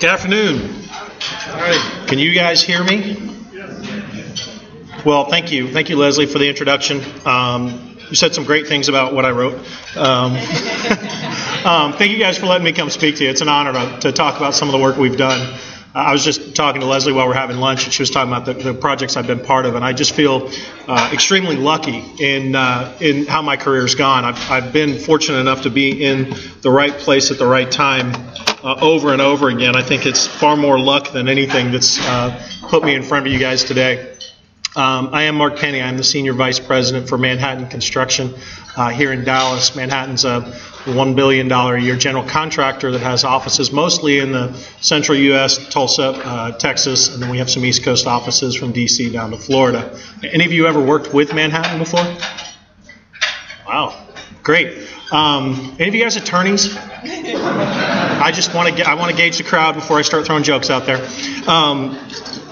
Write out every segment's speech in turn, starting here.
Good afternoon. All right. Can you guys hear me? Well, thank you. Thank you, Leslie, for the introduction. You said some great things about what I wrote. Thank you guys for letting me come speak to you. It's an honor to talk about some of the work we've done. I was just talking to Leslie while we're having lunch, and she was talking about the projects I've been part of, and I just feel extremely lucky in how my career's gone. I've been fortunate enough to be in the right place at the right time over and over again. I think it's far more luck than anything that's put me in front of you guys today. I am Mark Penny. I'm the Senior Vice President for Manhattan Construction here in Dallas. Manhattan's a $1 billion a year general contractor that has offices mostly in the central U.S., Tulsa, Texas, and then we have some East Coast offices from D.C. down to Florida. Any of you ever worked with Manhattan before? Wow, great. Any of you guys attorneys? I want to gauge the crowd before I start throwing jokes out there.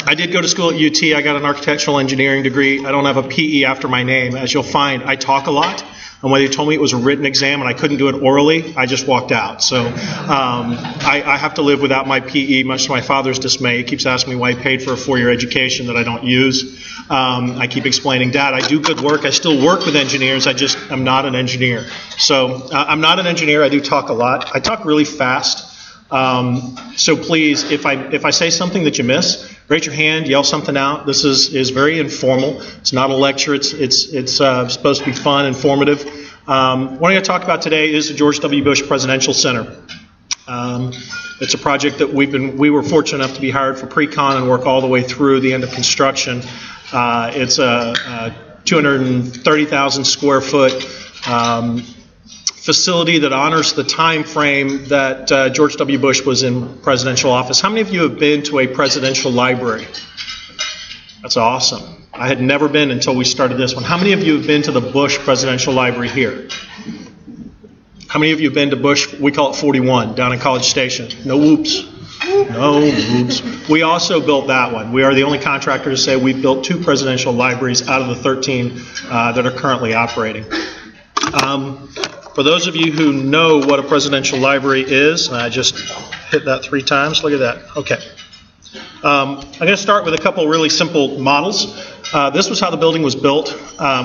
I did go to school at UT. I got an architectural engineering degree. I don't have a PE after my name. As you'll find, I talk a lot. And when they told me it was a written exam and I couldn't do it orally, I just walked out. So I have to live without my PE, much to my father's dismay. He keeps asking me why he paid for a 4-year education that I don't use. I keep explaining, Dad, I do good work. I still work with engineers. I just am not an engineer. So I'm not an engineer. I do talk a lot. I talk really fast. So please, if I say something that you miss, raise your hand, yell something out. This is very informal. It's not a lecture. It's supposed to be fun, informative. What I'm going to talk about today is the George W. Bush Presidential Center. It's a project that we were fortunate enough to be hired for pre-con and work all the way through the end of construction. It's a 230,000 square foot facility that honors the time frame that George W. Bush was in presidential office. How many of you have been to a presidential library? That's awesome. I had never been until we started this one. How many of you have been to the Bush Presidential Library here? How many of you have been to Bush, we call it 41, down in College Station? No whoops. No whoops. We also built that one. We are the only contractor to say we've built 2 presidential libraries out of the 13 that are currently operating. For those of you who know what a presidential library is, and I just hit that 3 times. Look at that. Okay. I'm going to start with a couple really simple models. This was how the building was built.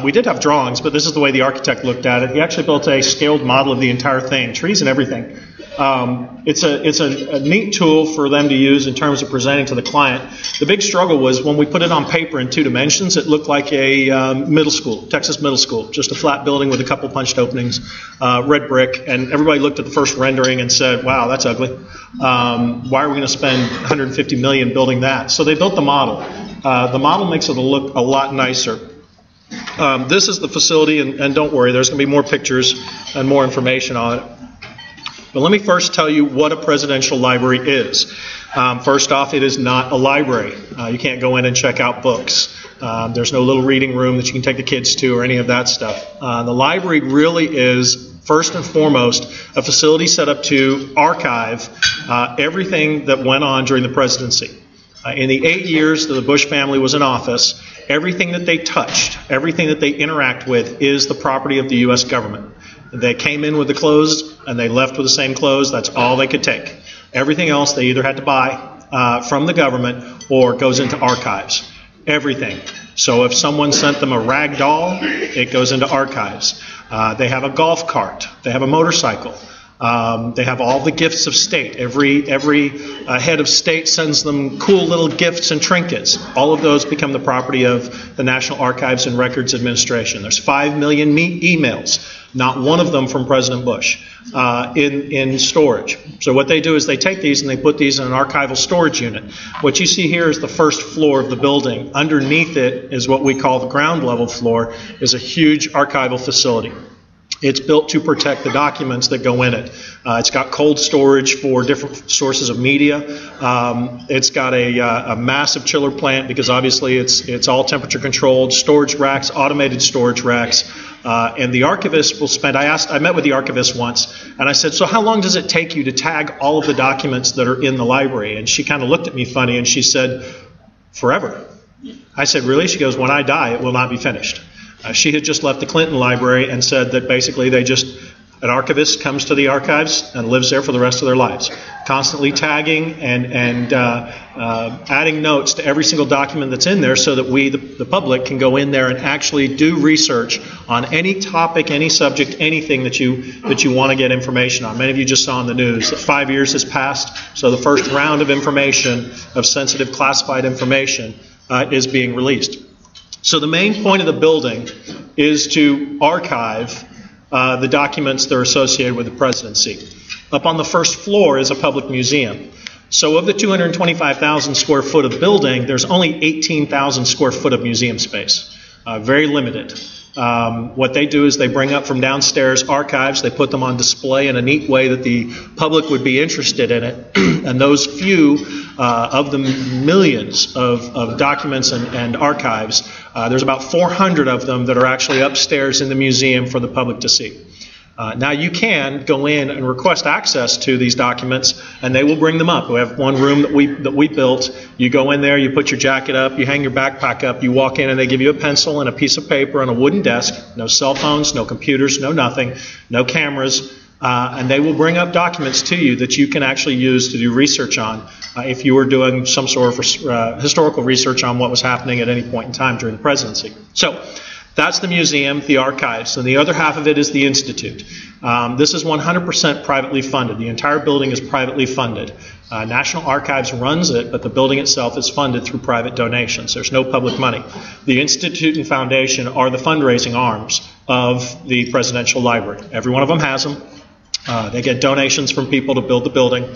We did have drawings, but this is the way the architect looked at it. He actually built a scaled model of the entire thing, trees and everything. It's a neat tool for them to use in terms of presenting to the client. The big struggle was when we put it on paper in 2 dimensions, it looked like a middle school, Texas middle school, just a flat building with a couple punched openings, red brick, and everybody looked at the first rendering and said, wow, that's ugly. Why are we going to spend $150 million building that? So they built the model. The model makes it look a lot nicer. This is the facility, and don't worry, there's going to be more pictures and more information on it. But let me first tell you what a presidential library is. First off, it is not a library. You can't go in and check out books. There's no little reading room that you can take the kids to or any of that stuff. The library really is, first and foremost, a facility set up to archive everything that went on during the presidency. In the 8 years that the Bush family was in office, everything that they touched, everything that they interact with is the property of the U.S. government. They came in with the clothes and they left with the same clothes. That's all they could take. Everything else they either had to buy from the government or goes into archives. Everything. So if someone sent them a rag doll, it goes into archives. They have a golf cart. They have a motorcycle. They have all the gifts of state. Every head of state sends them cool little gifts and trinkets. All of those become the property of the National Archives and Records Administration. There's 5 million emails, not one of them from President Bush, in storage. So what they do is they take these and they put these in an archival storage unit. What you see here is the first floor of the building. Underneath it is what we call the ground level floor, is a huge archival facility. It's built to protect the documents that go in it. It's got cold storage for different sources of media. It's got a massive chiller plant because obviously it's all temperature controlled, storage racks, automated storage racks. And the archivist will spend, I met with the archivist once, and I said, so how long does it take you to tag all of the documents that are in the library? And she kind of looked at me funny and she said, forever. I said, really? She goes, when I die, it will not be finished. She had just left the Clinton library and said that basically they just An archivist comes to the archives and lives there for the rest of their lives, constantly tagging and adding notes to every single document that's in there so that we, the public, can go in there and actually do research on any topic, any subject, anything that you want to get information on. Many of you just saw in the news that 5 years has passed, so the first round of information, of sensitive classified information, is being released. So the main point of the building is to archive the documents that are associated with the presidency. Up on the first floor is a public museum. So of the 225,000 square foot of building, there's only 18,000 square foot of museum space. Very limited. What they do is they bring up from downstairs archives, they put them on display in a neat way that the public would be interested in it. And those few of the millions of documents and archives, there's about 400 of them that are actually upstairs in the museum for the public to see. Now you can go in and request access to these documents, and they will bring them up. We have one room that we built. You go in there, you put your jacket up, you hang your backpack up, you walk in, and they give you a pencil and a piece of paper and a wooden desk. No cell phones, no computers, no nothing, no cameras, and they will bring up documents to you that you can actually use to do research on if you were doing some sort of historical research on what was happening at any point in time during the presidency. So that's the museum, the archives, and the other half of it is the institute. This is 100% privately funded. The entire building is privately funded. National Archives runs it, but the building itself is funded through private donations. There's no public money. The institute and foundation are the fundraising arms of the Presidential Library. Every one of them has them. They get donations from people to build the building.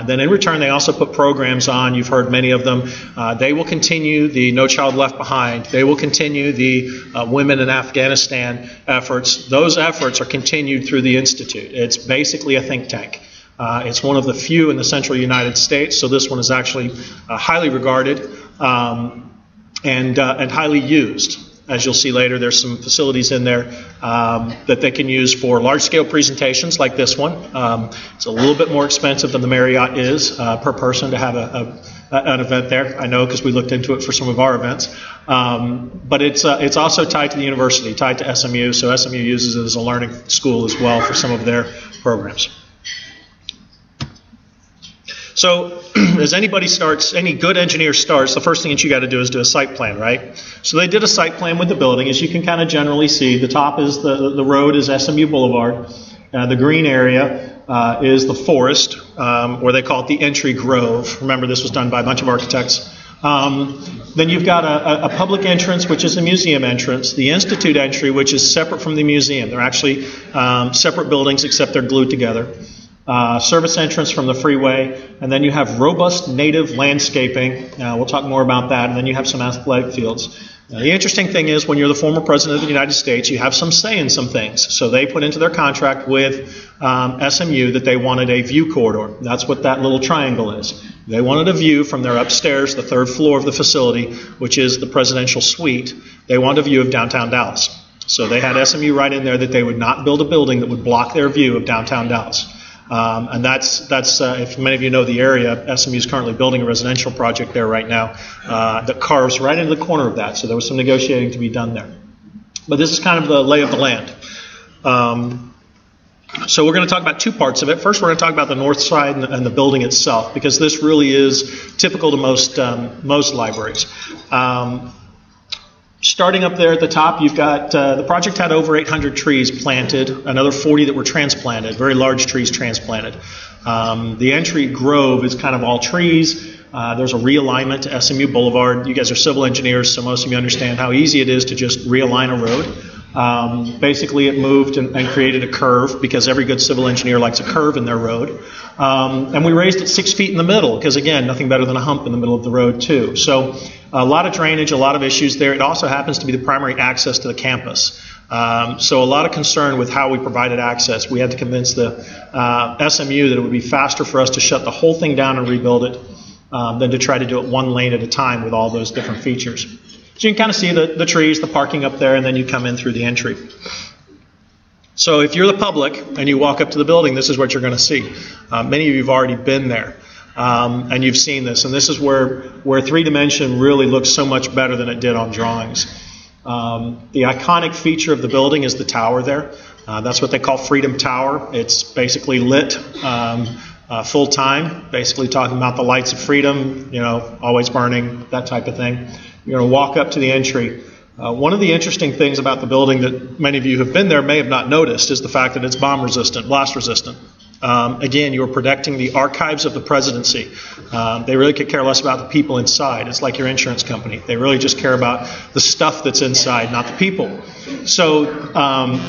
Then in return, they also put programs on. You've heard many of them. They will continue the No Child Left Behind. They will continue the Women in Afghanistan efforts. Those efforts are continued through the Institute. It's basically a think tank. It's one of the few in the central United States, so this one is actually highly regarded and highly used. As you'll see later, there's some facilities in there that they can use for large-scale presentations like this one. It's a little bit more expensive than the Marriott is per person to have an event there. I know because we looked into it for some of our events. But it's also tied to the university, tied to SMU, so SMU uses it as a learning school as well for some of their programs. So as anybody starts, any good engineer starts, the first thing that you got to do is do a site plan, right? So they did a site plan with the building. As you can kind of generally see, the top is the road is SMU Boulevard. The green area is the forest, or they call it the entry grove. Remember, this was done by a bunch of architects. Then you've got a public entrance, which is a museum entrance. The institute entry, which is separate from the museum. They're actually separate buildings, except they're glued together. Service entrance from the freeway, and then you have robust native landscaping. We'll talk more about that, and then you have some athletic fields. The interesting thing is when you're the former president of the United States, you have some say in some things. So they put into their contract with SMU that they wanted a view corridor. That's what that little triangle is. They wanted a view from their upstairs, the third floor of the facility, which is the presidential suite. They wanted a view of downtown Dallas. So they had SMU right in there that they would not build a building that would block their view of downtown Dallas. And that's if many of you know the area, SMU is currently building a residential project there right now that carves right into the corner of that. So there was some negotiating to be done there. But this is kind of the lay of the land. So we're going to talk about two parts of it. First, we're going to talk about the north side and the building itself, because this really is typical to most libraries. Starting up there at the top, you've got the project had over 800 trees planted, another 40 that were transplanted, very large trees transplanted. The entry grove is kind of all trees. There's a realignment to SMU Boulevard. You guys are civil engineers, so most of you understand how easy it is to just realign a road. Basically, it moved and created a curve, because every good civil engineer likes a curve in their road. And we raised it 6 feet in the middle, because, again, nothing better than a hump in the middle of the road, too. So a lot of drainage, a lot of issues there. It also happens to be the primary access to the campus. So a lot of concern with how we provided access. We had to convince the SMU that it would be faster for us to shut the whole thing down and rebuild it than to try to do it one lane at a time with all those different features. So you can kind of see the trees, the parking up there, and then you come in through the entry. So if you're the public and you walk up to the building, this is what you're going to see. Many of you have already been there, and you've seen this. And this is where three-dimension really looks so much better than it did on drawings. The iconic feature of the building is the tower there. That's what they call Freedom Tower. It's basically lit full time, basically talking about the lights of freedom, you know, always burning, that type of thing. You're going to walk up to the entry. One of the interesting things about the building that many of you who have been there may have not noticed is the fact that it's bomb resistant, blast resistant. Again, you're protecting the archives of the presidency. They really could care less about the people inside. It's like your insurance company. They really just care about the stuff that's inside, not the people. So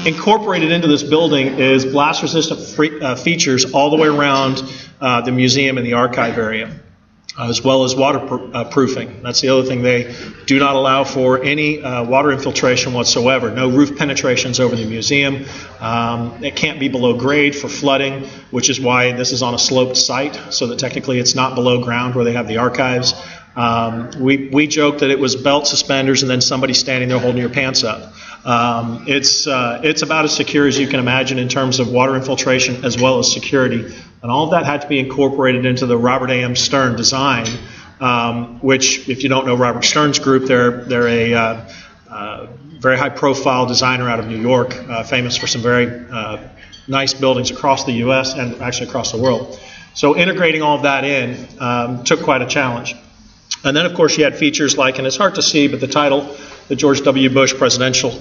incorporated into this building is blast-resistant features all the way around the museum and the archive area, as well as waterproofing. That's the other thing. They do not allow for any water infiltration whatsoever. No roof penetrations over the museum. It can't be below grade for flooding, which is why this is on a sloped site, so that technically it's not below ground where they have the archives. We joke that it was belt, suspenders, and then somebody standing there holding your pants up. It's about as secure as you can imagine in terms of water infiltration as well as security. And all of that had to be incorporated into the Robert A.M. Stern design, which, if you don't know Robert Stern's group, they're a very high-profile designer out of New York, famous for some very nice buildings across the U.S. and actually across the world. So integrating all of that in took quite a challenge. And then, of course, you had features like, and it's hard to see, but the title, the George W. Bush Presidential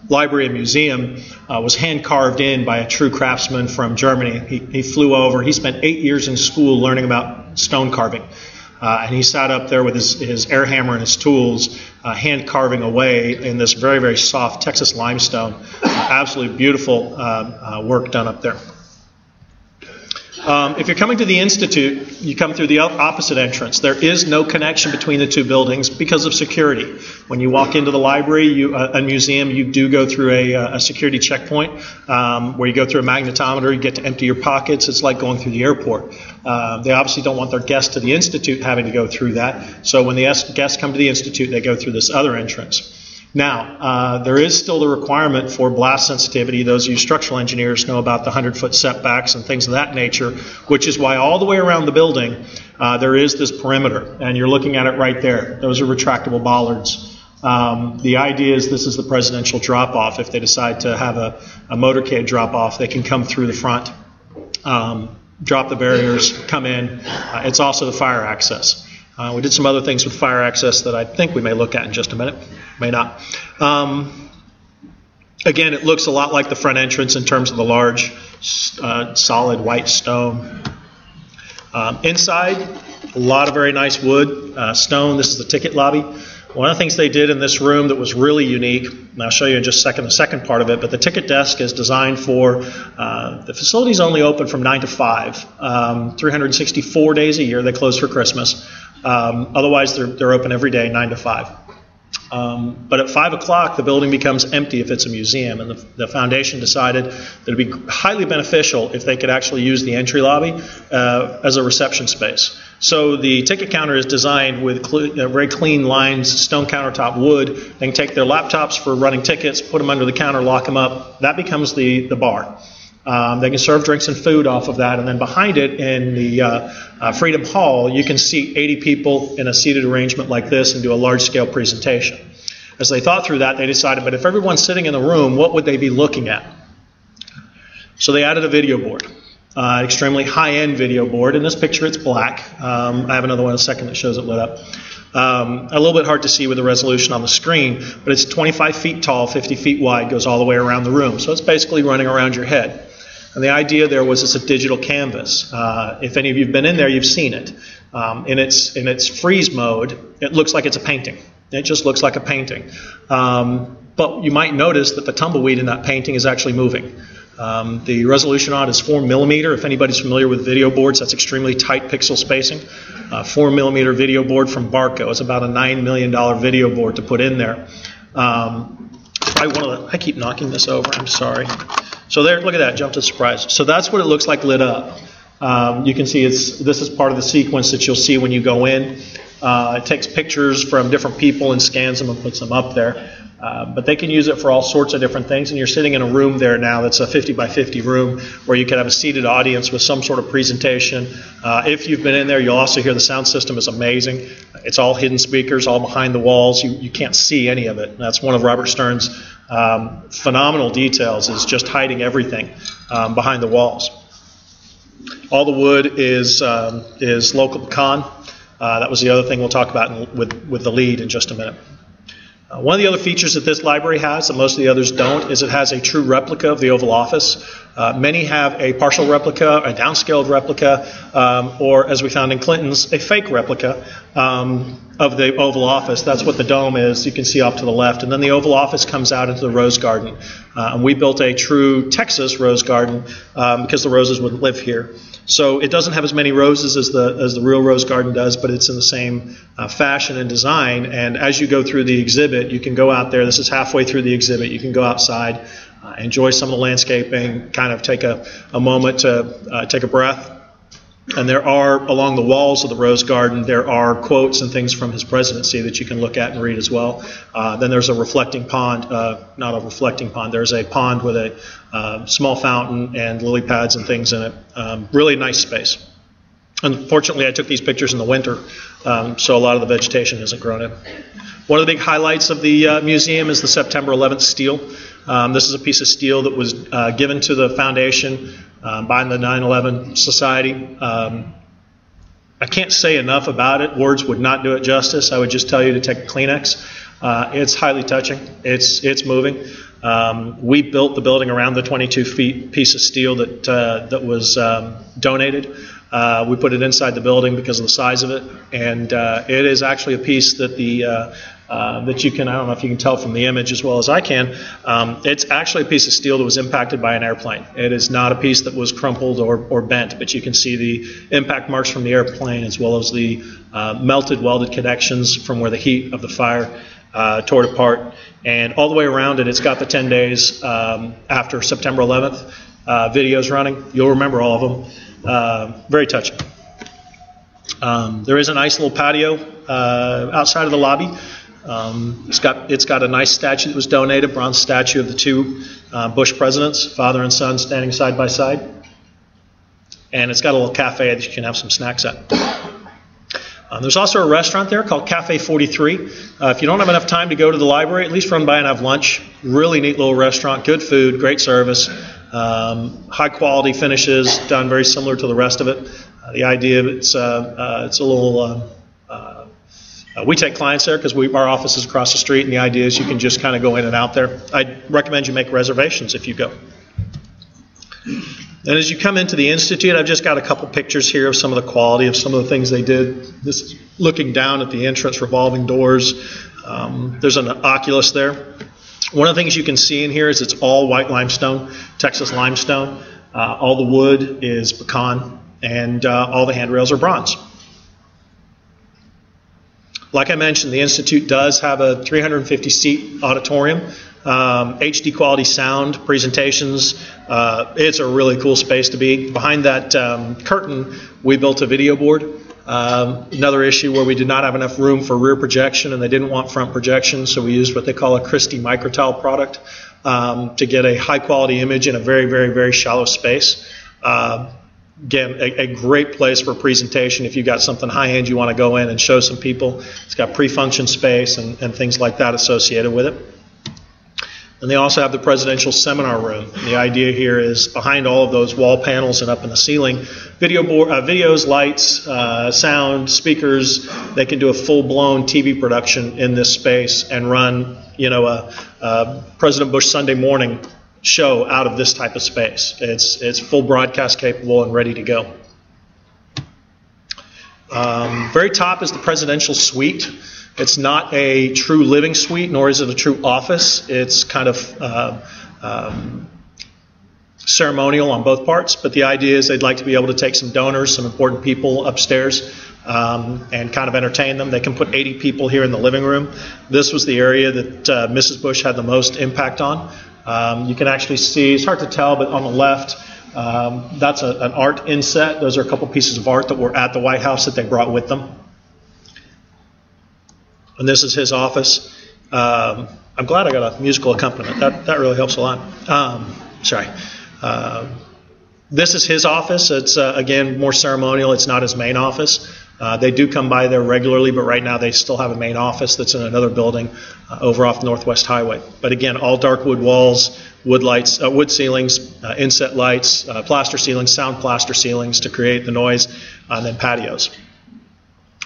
Library and Museum, was hand-carved in by a true craftsman from Germany. He flew over. He spent 8 years in school learning about stone carving. And he sat up there with his air hammer and his tools, hand carving away in this very, very soft Texas limestone. Absolutely beautiful work done up there. If you're coming to the Institute, you come through the opposite entrance. There is no connection between the two buildings because of security. When you walk into the library, a museum, you do go through a security checkpoint where you go through a magnetometer, you get to empty your pockets. It's like going through the airport. They obviously don't want their guests to the Institute having to go through that. So when the guests come to the Institute, they go through this other entrance. Now, there is still the requirement for blast sensitivity. Those of you structural engineers know about the 100-foot setbacks and things of that nature, which is why all the way around the building there is this perimeter, and you're looking at it right there. Those are retractable bollards. The idea is this is the presidential drop-off. If they decide to have a motorcade drop-off, they can come through the front, drop the barriers, come in. It's also the fire access. We did some other things with fire access that I think we may look at in just a minute. May not. Again, it looks a lot like the front entrance in terms of the large, solid white stone. Inside, a lot of very nice wood, stone. This is the ticket lobby. One of the things they did in this room that was really unique, and I'll show you in just a second the second part of it, but the ticket desk is designed for, the facility's only open from 9 to 5, 364 days a year. They close for Christmas. Otherwise, they're open every day, 9 to 5. But at 5 o'clock, the building becomes empty if it's a museum, and the foundation decided that it would be highly beneficial if they could actually use the entry lobby as a reception space. So the ticket counter is designed with very clean lines, stone countertop wood. They can take their laptops for running tickets, put them under the counter, lock them up. That becomes the bar. They can serve drinks and food off of that, and then behind it in the Freedom Hall, you can seat 80 people in a seated arrangement like this and do a large-scale presentation. As they thought through that, they decided, but if everyone's sitting in the room, what would they be looking at? So they added a video board, extremely high-end video board. In this picture, it's black. I have another one in a second that shows it lit up. A little bit hard to see with the resolution on the screen, but it's 25 feet tall, 50 feet wide, goes all the way around the room. So it's basically running around your head. And the idea there was it's a digital canvas. If any of you have been in there, you've seen it. In its freeze mode, it looks like it's a painting. It just looks like a painting. But you might notice that the tumbleweed in that painting is actually moving. The resolution on it is 4 millimeter. If anybody's familiar with video boards, that's extremely tight pixel spacing. 4 millimeter video board from Barco. It's about a $9 million video board to put in there. I keep knocking this over. I'm sorry. So there, look at that, jump to surprise. So that's what it looks like lit up. You can see this is part of the sequence that you'll see when you go in. It takes pictures from different people and scans them and puts them up there. But they can use it for all sorts of different things. And you're sitting in a room there now that's a 50 by 50 room where you can have a seated audience with some sort of presentation. If you've been in there, you'll also hear the sound system is amazing. It's all hidden speakers, all behind the walls. You can't see any of it. And that's one of Robert Stern's Phenomenal details. It's just hiding everything behind the walls. All the wood is local pecan. That was the other thing we'll talk about with the lead in just a minute. One of the other features that this library has that most of the others don't is it has a true replica of the Oval Office. Many have a partial replica, a downscaled replica, or as we found in Clinton's, a fake replica of the Oval Office. That's what the dome is. You can see off to the left. And then the Oval Office comes out into the Rose Garden. And we built a true Texas Rose Garden because the roses wouldn't live here. So it doesn't have as many roses as the real Rose Garden does, but it's in the same fashion and design. And as you go through the exhibit, you can go out there. This is halfway through the exhibit. You can go outside, enjoy some of the landscaping, kind of take a moment to take a breath. And there are, along the walls of the Rose Garden, there are quotes and things from his presidency that you can look at and read as well. Then there's a reflecting pond, not a reflecting pond, there's a pond with a small fountain and lily pads and things in it. Really nice space. Unfortunately, I took these pictures in the winter, so a lot of the vegetation hasn't grown in. One of the big highlights of the museum is the September 11th steel. This is a piece of steel that was given to the foundation by the 9/11 Society. I can't say enough about it. Words would not do it justice. I would just tell you to take a Kleenex. It's highly touching. It's moving. We built the building around the 22 feet piece of steel that was donated. We put it inside the building because of the size of it, and it is actually a piece that that you can, I don't know if you can tell from the image as well as I can, it's actually a piece of steel that was impacted by an airplane. It is not a piece that was crumpled or bent, but you can see the impact marks from the airplane as well as the melted welded connections from where the heat of the fire tore it apart. And all the way around it, it's got the 10 days after September 11th videos running. You'll remember all of them. Very touching. There is a nice little patio outside of the lobby. It's got a nice statue that was donated, bronze statue of the two Bush presidents, father and son, standing side by side. And it's got a little cafe that you can have some snacks at. There's also a restaurant there called Cafe 43. If you don't have enough time to go to the library, at least run by and have lunch. Really neat little restaurant, good food, great service, high quality finishes, done very similar to the rest of it. The idea of it's a little... we take clients there because our office is across the street, and the idea is you can just kind of go in and out there. I'd recommend you make reservations if you go. And as you come into the Institute, I've just got a couple pictures here of some of the quality of some of the things they did. This is looking down at the entrance, revolving doors. There's an Oculus there. One of the things you can see in here is it's all white limestone, Texas limestone. All the wood is pecan, and all the handrails are bronze. Like I mentioned, the Institute does have a 350-seat auditorium, HD quality sound, presentations. It's a really cool space to be. Behind that curtain, we built a video board. Another issue where we did not have enough room for rear projection, and they didn't want front projection, so we used what they call a Christie microtile product to get a high-quality image in a very, very, very shallow space. Again, a great place for a presentation if you've got something high-end you want to go in and show some people. It's got pre-function space and things like that associated with it. And they also have the presidential seminar room. The idea here is behind all of those wall panels and up in the ceiling, videos, lights, sound, speakers. They can do a full-blown TV production in this space and run, a President Bush Sunday morning show out of this type of space. It's full broadcast capable and ready to go. Very top is the presidential suite. It's not a true living suite, nor is it a true office. It's kind of ceremonial on both parts, but the idea is they'd like to be able to take some donors, some important people upstairs, and kind of entertain them. They can put 80 people here in the living room. This was the area that Mrs. Bush had the most impact on. You can actually see, it's hard to tell, but on the left, that's an art inset. Those are a couple pieces of art that were at the White House that they brought with them. And this is his office. I'm glad I got a musical accompaniment. That really helps a lot. This is his office. It's, again, more ceremonial. It's not his main office. They do come by there regularly, but right now they still have a main office that's in another building over off Northwest Highway. But again, all dark wood walls, wood lights, wood ceilings, inset lights, plaster ceilings, sound plaster ceilings to create the noise, and then patios.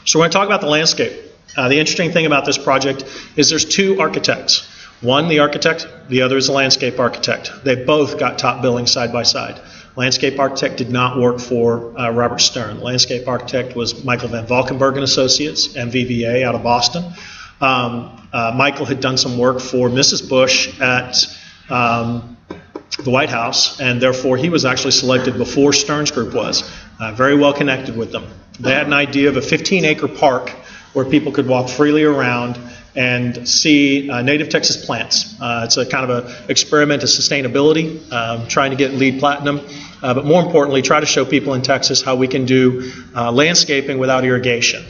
So we're going to talk about the landscape. The interesting thing about this project is there's two architects. One, the architect, the other is the landscape architect. They both got top billing side by side. Landscape architect did not work for Robert Stern. The landscape architect was Michael Van Valkenburg and Associates, MVVA, out of Boston. Michael had done some work for Mrs. Bush at the White House, and therefore he was actually selected before Stern's group was. Very well connected with them. They had an idea of a 15-acre park where people could walk freely around and see native Texas plants. It's a kind of an experiment of sustainability, trying to get LEED Platinum, but more importantly, try to show people in Texas how we can do landscaping without irrigation,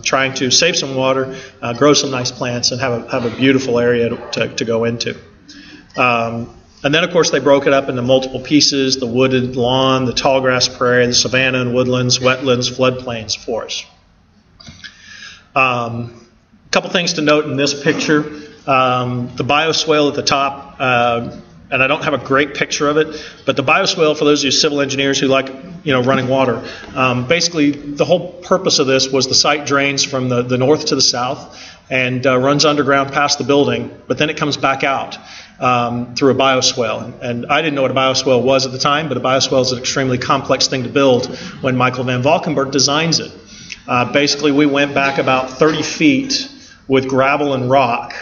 trying to save some water, grow some nice plants, and have a beautiful area to go into. And then, of course, they broke it up into multiple pieces: the wooded lawn, the tall grass prairie, the savanna and woodlands, wetlands, floodplains, forests. A couple things to note in this picture. The bioswale at the top, and I don't have a great picture of it, but the bioswale, for those of you civil engineers who like running water, basically the whole purpose of this was the site drains from the north to the south and runs underground past the building, but then it comes back out through a bioswale. And I didn't know what a bioswale was at the time, but a bioswale is an extremely complex thing to build when Michael Van Valkenburg designs it. Basically, we went back about 30 feet with gravel and rock,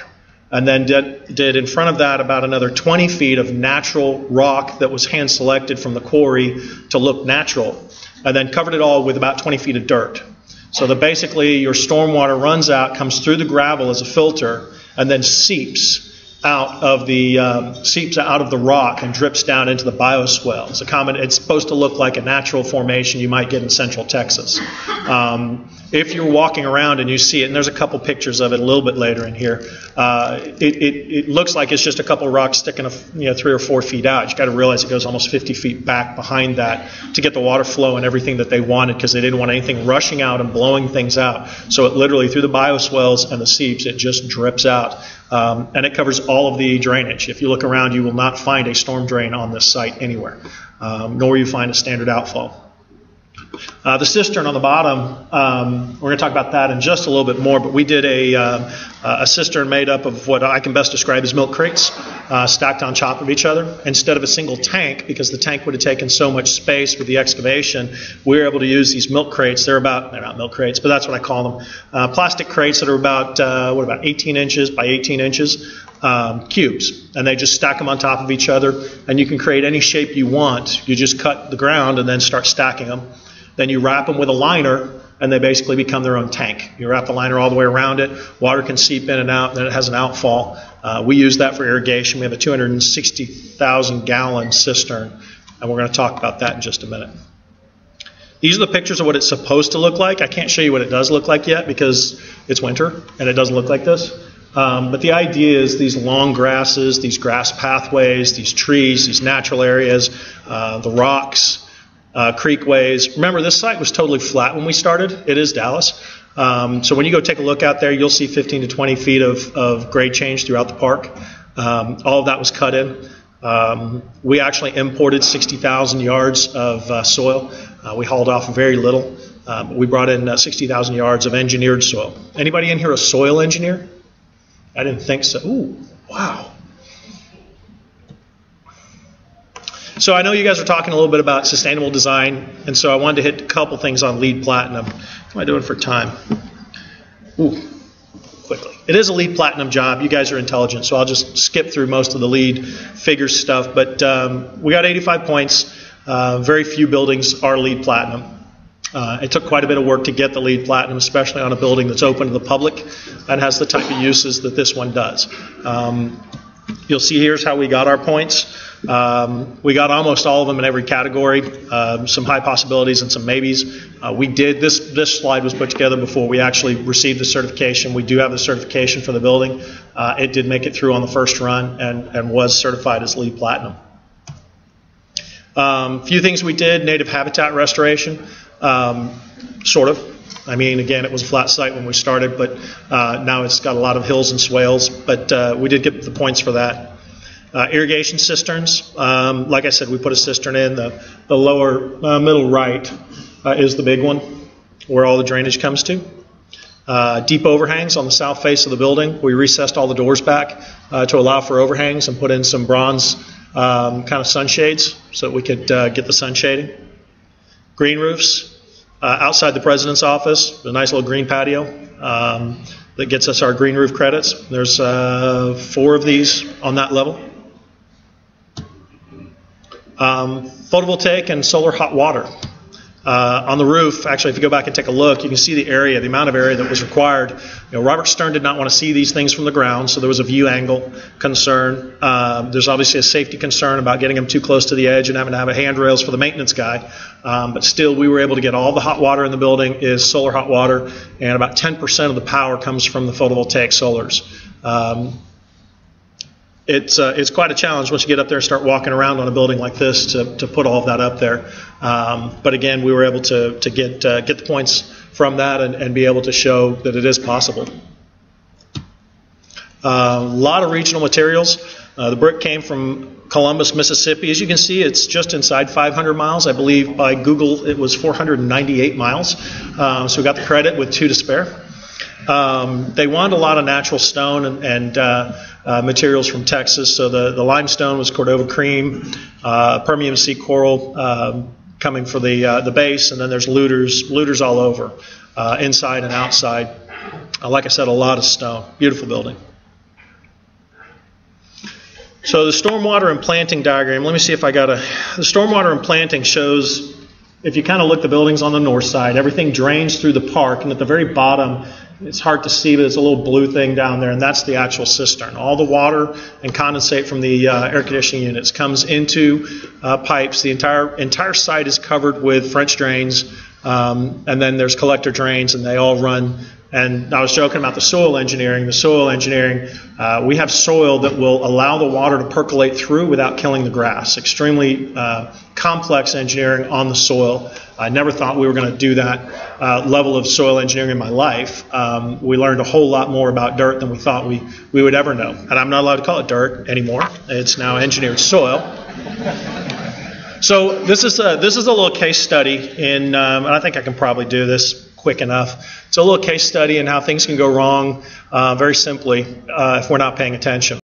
and then did in front of that about another 20 feet of natural rock that was hand-selected from the quarry to look natural, and then covered it all with about 20 feet of dirt. So that basically your stormwater runs out, comes through the gravel as a filter, and then seeps out of the rock and drips down into the bioswale. It's supposed to look like a natural formation you might get in central Texas. If you're walking around and you see it, and there's a couple pictures of it a little bit later in here, it looks like it's just a couple of rocks sticking 3 or 4 feet out. You've got to realize it goes almost 50 feet back behind that to get the water flow and everything that they wanted, because they didn't want anything rushing out and blowing things out. So it literally, through the bioswales and the seeps, it just drips out. And it covers all of the drainage. If you look around, you will not find a storm drain on this site anywhere, nor will you find a standard outfall. The cistern on the bottom, we're going to talk about that in just a little bit more, but we did a cistern made up of what I can best describe as milk crates stacked on top of each other. Instead of a single tank, because the tank would have taken so much space with the excavation, we were able to use these milk crates. They're not milk crates, but that's what I call them. Plastic crates that are about 18 inches by 18 inches, cubes. And they just stack them on top of each other, and you can create any shape you want. You just cut the ground and then start stacking them. Then you wrap them with a liner, and they basically become their own tank. You wrap the liner all the way around it. Water can seep in and out, and then it has an outfall. We use that for irrigation. We have a 260,000-gallon cistern, and we're going to talk about that in just a minute. These are the pictures of what it's supposed to look like. I can't show you what it does look like yet because it's winter, and it doesn't look like this. But the idea is these long grasses, these grass pathways, these trees, these natural areas, the rocks, creekways. Remember, this site was totally flat when we started. It is Dallas. So when you go take a look out there, you'll see 15 to 20 feet of grade change throughout the park. All of that was cut in. We actually imported 60,000 yards of soil. We hauled off very little. We brought in 60,000 yards of engineered soil. Anybody in here a soil engineer? I didn't think so. Ooh, wow. So I know you guys are talking a little bit about sustainable design, and so I wanted to hit a couple things on LEED Platinum. What am I doing for time? Ooh, quickly. It is a LEED Platinum job. You guys are intelligent, so I'll just skip through most of the LEED figures stuff. But we got 85 points. Very few buildings are LEED Platinum. It took quite a bit of work to get the LEED Platinum, especially on a building that's open to the public and has the type of uses that this one does. You'll see here's how we got our points. We got almost all of them in every category, some high possibilities and some maybes. This slide was put together before we actually received the certification. We do have the certification for the building. It did make it through on the first run and was certified as LEED Platinum. Few things we did: native habitat restoration, sort of. I mean, again, it was a flat site when we started, but now it's got a lot of hills and swales, but we did get the points for that. Irrigation cisterns, like I said, we put a cistern in. The lower middle right is the big one where all the drainage comes to. Deep overhangs on the south face of the building. We recessed all the doors back to allow for overhangs and put in some bronze kind of sunshades so that we could get the sun shading. Green roofs. Outside the president's office, a nice little green patio that gets us our green roof credits. There's 4 of these on that level. Photovoltaic and solar hot water. On the roof, actually, if you go back and take a look, you can see the area, the amount of area that was required. Robert Stern did not want to see these things from the ground, so there was a view angle concern. There's obviously a safety concern about getting them too close to the edge and having to have handrails for the maintenance guy. But still, we were able to get all the hot water in the building is solar hot water, and about 10% of the power comes from the photovoltaic solars. It's quite a challenge once you get up there and start walking around on a building like this to put all of that up there. But again, we were able to get the points from that and be able to show that it is possible. A lot of regional materials. The brick came from Columbus, Mississippi. As you can see, it's just inside 500 miles. I believe by Google it was 498 miles. So we got the credit with 2 to spare. They wanted a lot of natural stone and materials from Texas. So the limestone was Cordova cream, Permian sea coral coming for the base, and then there's looters all over, inside and outside. Like I said, a lot of stone. Beautiful building. So the stormwater and planting diagram, let me see if I got the stormwater and planting shows, if you kind of look the buildings on the north side, everything drains through the park, and at the very bottom, it's hard to see, but it's a little blue thing down there, and that's the actual cistern. All the water and condensate from the air conditioning units comes into pipes. The entire site is covered with French drains, and then there's collector drains, and they all run. And I was joking about the soil engineering. The soil engineering, we have soil that will allow the water to percolate through without killing the grass. Extremely complex engineering on the soil. I never thought we were going to do that level of soil engineering in my life. We learned a whole lot more about dirt than we thought we would ever know. And I'm not allowed to call it dirt anymore. It's now engineered soil. So this is a little case study in, and I think I can probably do this quick enough. It's a little case study in how things can go wrong very simply if we're not paying attention.